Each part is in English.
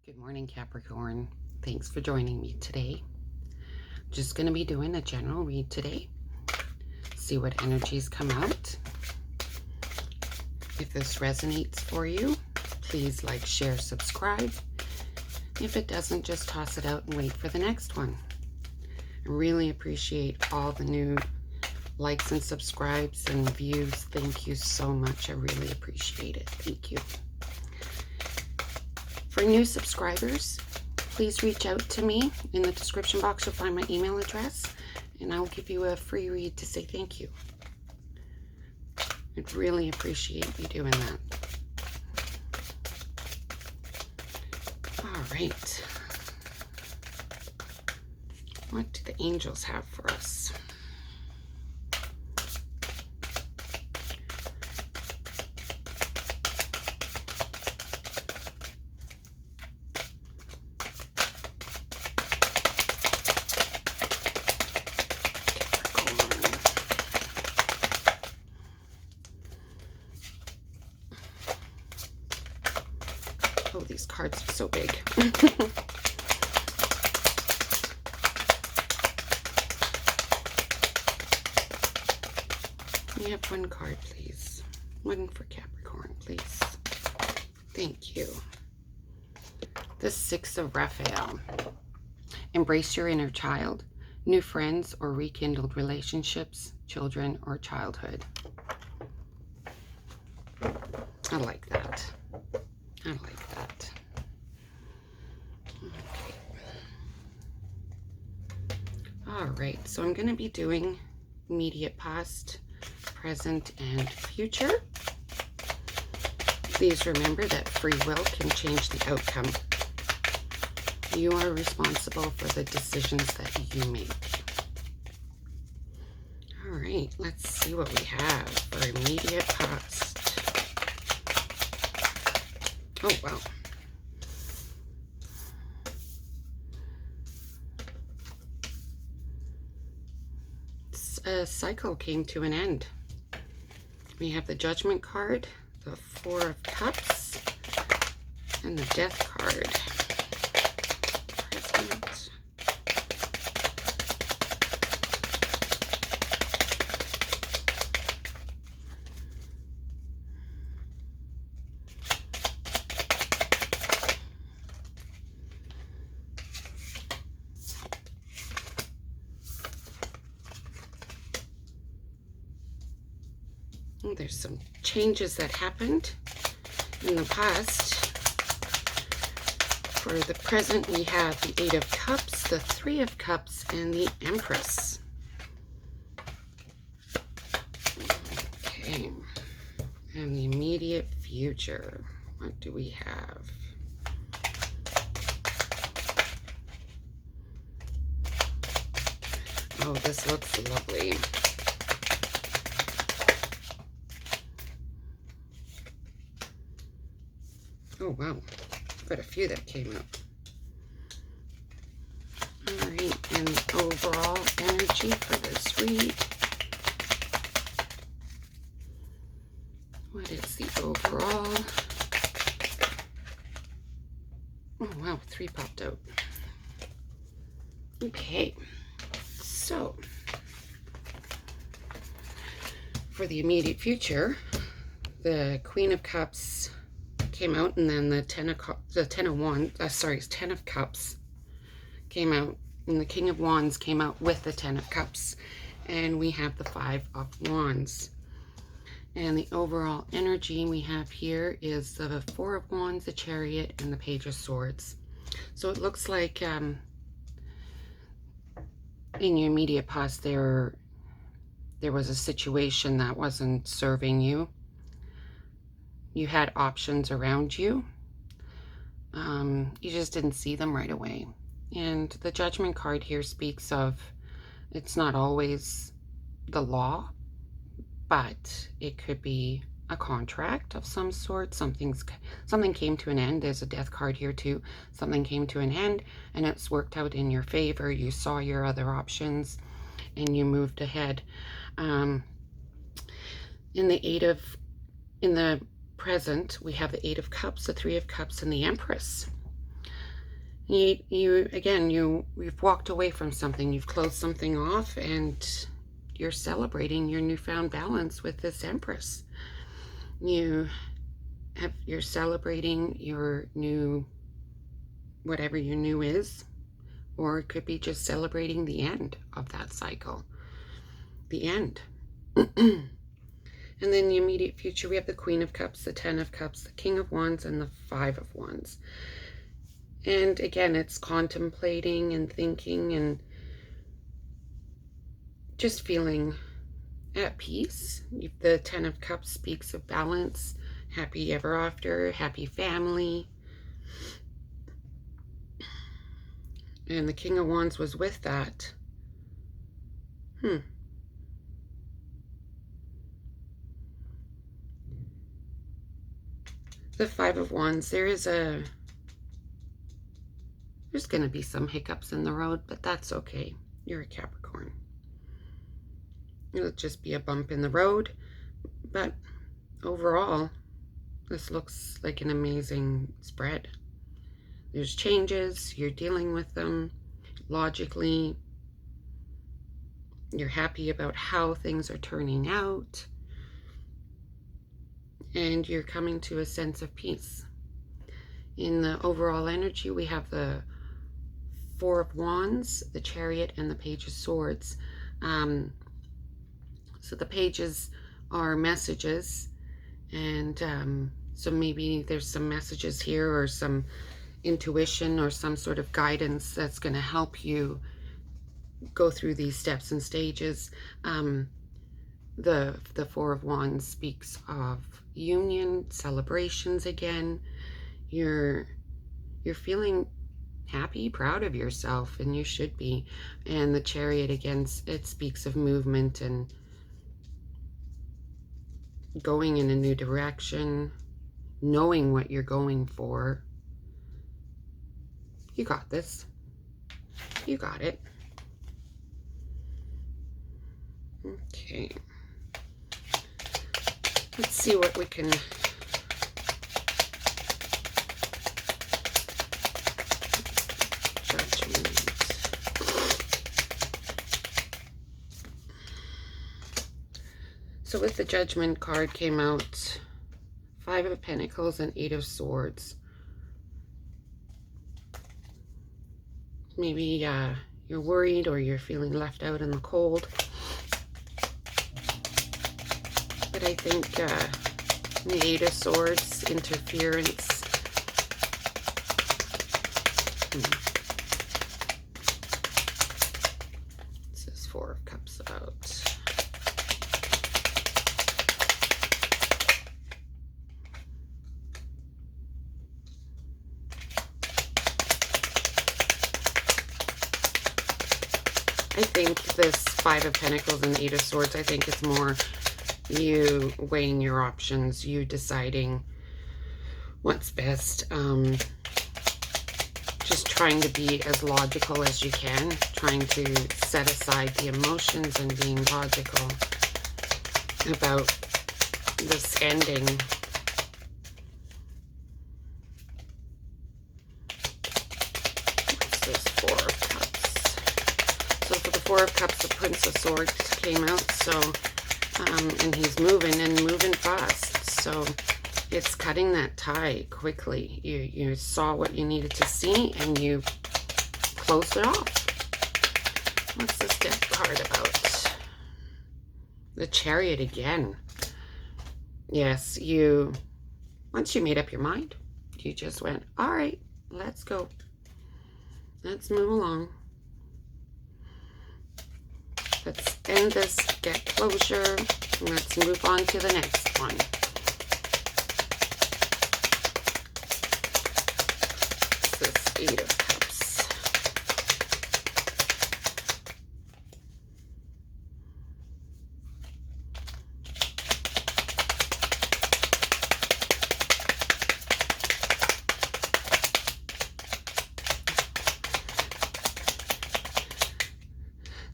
Good morning, Capricorn. Thanks for joining me today. Just going to be doing a general read today. See what energies come out. If this resonates for you, please like, share, subscribe. If it doesn't, just toss it out and wait for the next one. I really appreciate all the new likes and subscribes and views. Thank you so much. I really appreciate it. Thank you. For new subscribers, please reach out to me. In the description box, you'll find my email address, and I'll give you a free read to say thank you. I'd really appreciate you doing that. All right. What do the angels have for us? Oh, these cards are so big. We have one card, please. One for Capricorn, please. Thank you. The Six of Raphael. Embrace your inner child, new friends or rekindled relationships, children or childhood. I like that. I like that. Okay. All right, so I'm going to be doing immediate past, present, and future. Please remember that free will can change the outcome. You are responsible for the decisions that you make. All right, let's see what we have for immediate past. Oh, wow. A cycle came to an end. We have the Judgment card, the Four of Cups, and the Death card. Present. There's some changes that happened in the past. For the present, we have the Eight of Cups, the Three of Cups, and the Empress. Okay. And the immediate future. What do we have? Oh, this looks lovely. Oh, wow. Quite a few that came up. All right, and the overall energy for this read. What is the overall? Oh, wow, 3 popped out. Okay, so for the immediate future, the Queen of Cups came out, and then the Ten of Cups came out, and the King of Wands came out with the Ten of Cups, and we have the Five of Wands. And the overall energy we have here is the Four of Wands, the Chariot, and the Page of Swords. So it looks like in your immediate past there was a situation that wasn't serving you. You had options around you. You just didn't see them right away. And the Judgment card here speaks of it's not always the law, but it could be a contract of some sort. Something came to an end. There's a Death card here too. Something came to an end and it's worked out in your favor. You saw your other options and you moved ahead. In the present, we have the Eight of Cups, the Three of Cups, and the Empress. You've walked away from something, you've closed something off, and you're celebrating your newfound balance with this Empress. You're celebrating your new, whatever your new is, or it could be just celebrating the end of that cycle. The end. And then the immediate future, we have the Queen of Cups, the Ten of Cups, the King of Wands, and the Five of Wands. And again, it's contemplating and thinking and just feeling at peace. The Ten of Cups speaks of balance, happy ever after, happy family. And the King of Wands was with that. The Five of Wands, there's going to be some hiccups in the road, but that's okay. You're a Capricorn. It'll just be a bump in the road, but overall, this looks like an amazing spread. There's changes, you're dealing with them logically. You're happy about how things are turning out. And you're coming to a sense of peace. In the overall energy, we have the Four of Wands, the Chariot, and the Page of Swords. So the pages are messages, and so maybe there's some messages here or some intuition or some sort of guidance that's going to help you go through these steps and stages. The Four of Wands speaks of union, celebrations again. You're feeling happy, proud of yourself, and you should be. And the Chariot, again, it speaks of movement and going in a new direction, knowing what you're going for. You got this. You got it. Okay. Let's see what we can Judgment. So with the Judgment card came out Five of Pentacles and Eight of Swords. Maybe you're worried or you're feeling left out in the cold. But I think the Eight of Swords, interference. This is Four of Cups out. I think this Five of Pentacles and Eight of Swords, I think it's more you weighing your options, you deciding what's best, just trying to be as logical as you can, trying to set aside the emotions and being logical about this ending. What's this Four of Cups? So for the Four of Cups, the Prince of Swords came out, so and he's moving fast, so it's cutting that tie quickly. You saw what you needed to see and you closed it off. What's this death card about? The Chariot again. Yes, once you made up your mind, you just went, all right, let's go. Let's move along. Let's end this, get closure. Let's move on to the next one. This is Eight of Cups.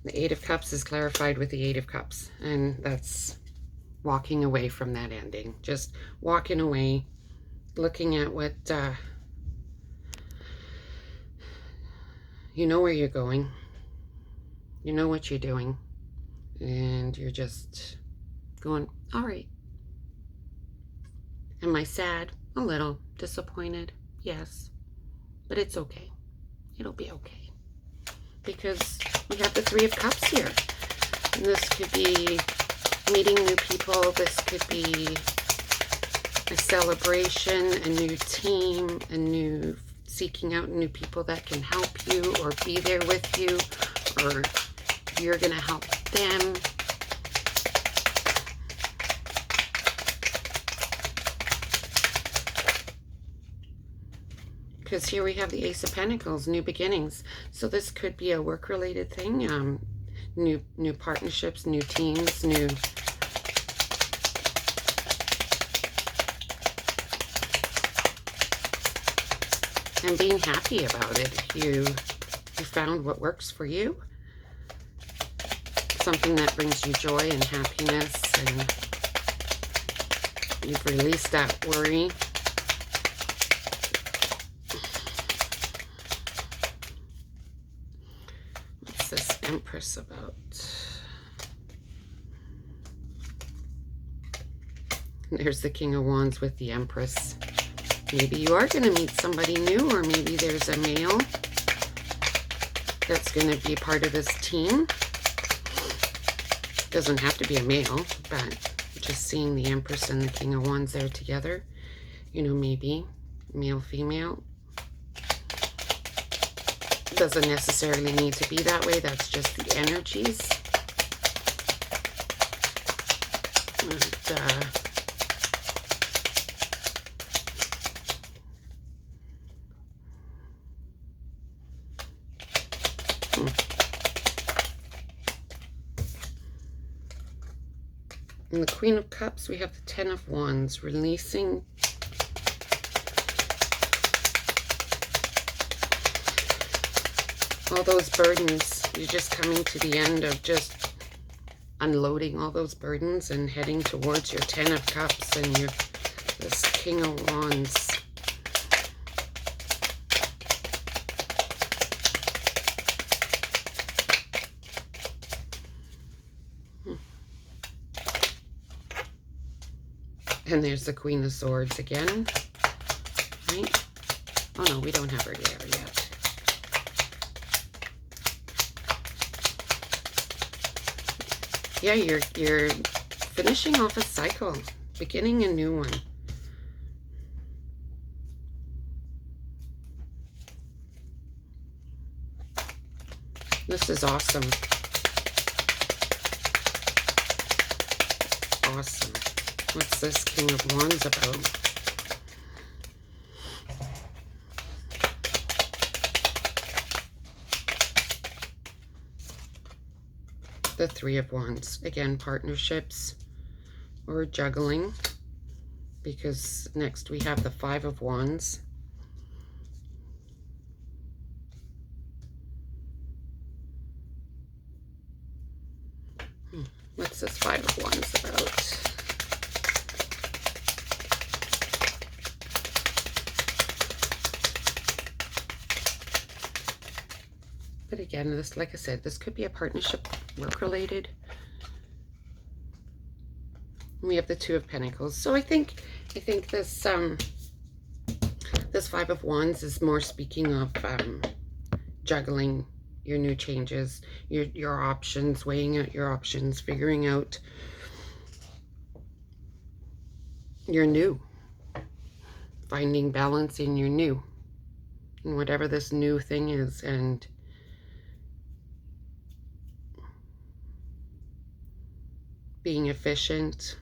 The Eight of Cups is clarified with the Eight of Cups, and that's walking away from that ending. Just walking away, looking at what You know where you're going. You know what you're doing. And you're just going, all right. Am I sad? A little. Disappointed? Yes. But it's okay. It'll be okay. Because we have the Three of Cups here. And this could be meeting new people. This could be a celebration, a new team, seeking out new people that can help you or be there with you, or you're going to help them. Because here we have the Ace of Pentacles, new beginnings. So this could be a work-related thing, new partnerships, new teams, new... And being happy about it. You found what works for you. Something that brings you joy and happiness, and you've released that worry. What's this Empress about? There's the King of Wands with the Empress. Maybe you are going to meet somebody new, or maybe there's a male that's going to be part of this team. Doesn't have to be a male, but just seeing the Empress and the King of Wands there together, you know, maybe male, female. Doesn't necessarily need to be that way. That's just the energies. And, In the Queen of Cups, we have the Ten of Wands, releasing all those burdens. You're just coming to the end of just unloading all those burdens and heading towards your Ten of Cups and this King of Wands. And there's the Queen of Swords again, right? Oh no, we don't have her there yet. Yeah, you're finishing off a cycle, beginning a new one. This is awesome. Awesome. What's this King of Wands about? The Three of Wands. Again, partnerships or juggling. Because next we have the Five of Wands. What's this Five of Wands about? But again, this, like I said, this could be a partnership, work-related. We have the Two of Pentacles. So I think this this Five of Wands is more speaking of juggling your new changes, your options, weighing out your options, figuring out your new, finding balance in your new, and whatever this new thing is, and being efficient.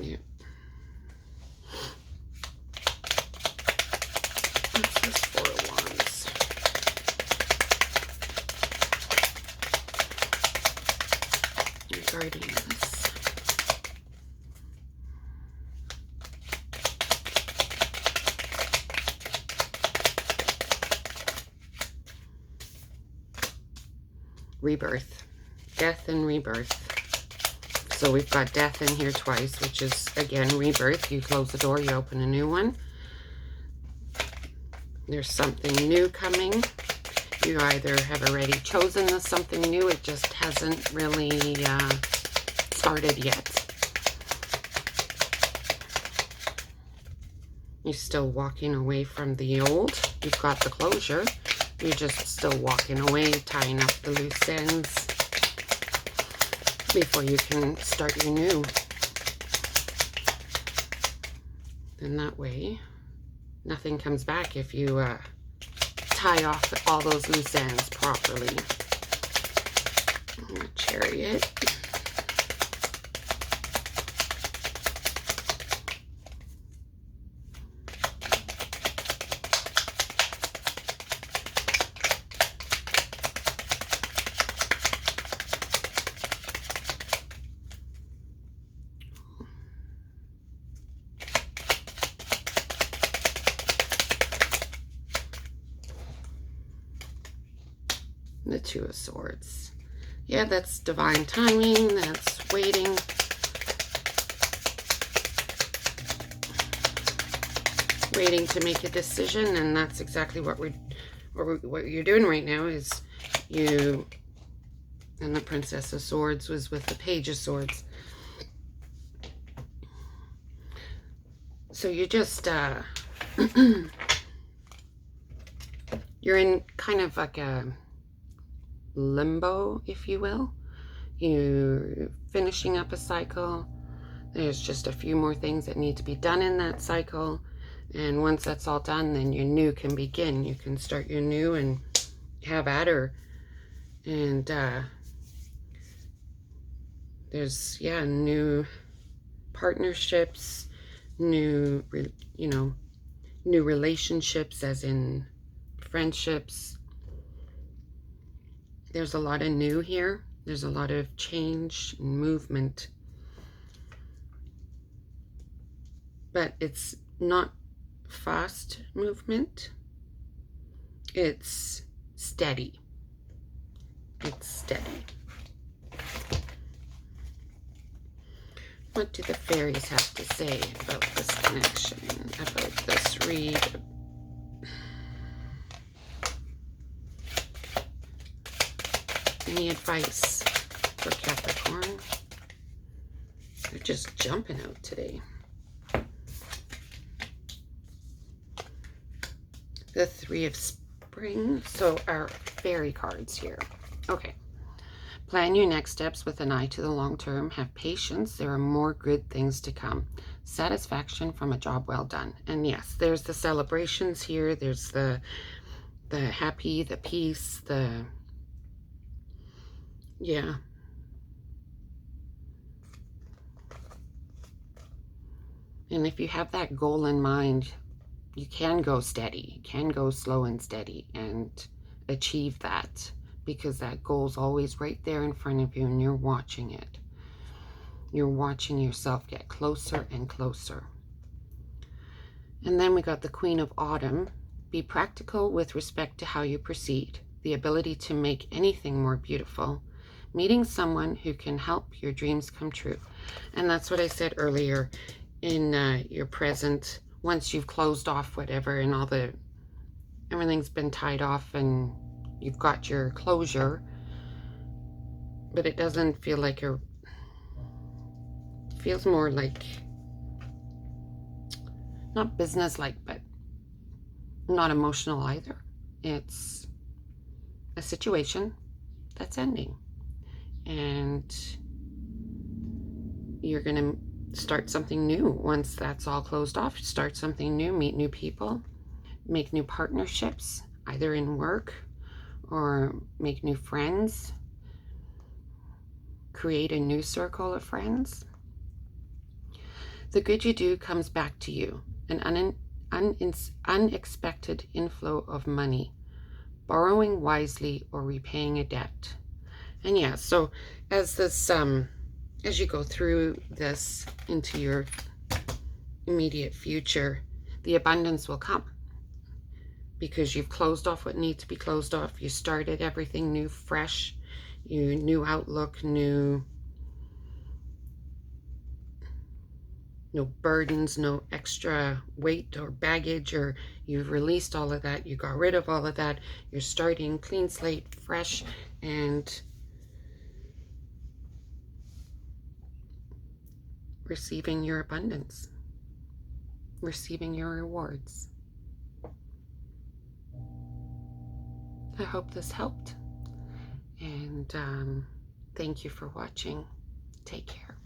Yeah. What's this Four of Wands? Regarding this. Rebirth. Death and rebirth. So we've got death in here twice, which is, again, rebirth. You close the door, you open a new one. There's something new coming. You either have already chosen something new, it just hasn't really started yet. You're still walking away from the old. You've got the closure. You're just still walking away, tying up the loose ends before you can start your new. And that way, nothing comes back if you tie off all those loose ends properly. Chariot. The Two of Swords. Yeah, that's divine timing. That's waiting. Waiting to make a decision, and that's exactly what you're doing right now. Is you, and the Princess of Swords was with the Page of Swords. So you just you're in kind of like a limbo, if you will. You're finishing up a cycle. There's just a few more things that need to be done in that cycle, and once that's all done, then your new can begin. You can start your new and have at her. And there's new partnerships, new relationships, as in friendships. There's a lot of new here. There's a lot of change and movement. But it's not fast movement. It's steady. It's steady. What do the fairies have to say about this connection, about this read? Any advice for Capricorn? They're just jumping out today. The Three of Spring. So our fairy cards here. Okay. Plan your next steps with an eye to the long term. Have patience. There are more good things to come. Satisfaction from a job well done. And yes, there's the celebrations here. There's the happy, the peace, the... Yeah. And if you have that goal in mind, you can go steady. You can go slow and steady and achieve that, because that goal's always right there in front of you and you're watching it. You're watching yourself get closer and closer. And then we got the Queen of Autumn. Be practical with respect to how you proceed. The ability to make anything more beautiful. Meeting someone who can help your dreams come true. And that's what I said earlier. In your present, once you've closed off whatever and everything's been tied off and you've got your closure, but it doesn't feel like it feels more like, not business-like, but not emotional either. It's a situation that's ending. And you're going to start something new once that's all closed off. Start something new, meet new people, make new partnerships, either in work or make new friends, create a new circle of friends. The good you do comes back to you. An unexpected inflow of money, borrowing wisely or repaying a debt. And yeah, so as this, as you go through this into your immediate future, the abundance will come because you've closed off what needs to be closed off. You started everything new, fresh, new outlook, new no burdens, no extra weight or baggage, or you've released all of that, you got rid of all of that, you're starting clean slate, fresh, and receiving your abundance, receiving your rewards. I hope this helped, and thank you for watching. Take care.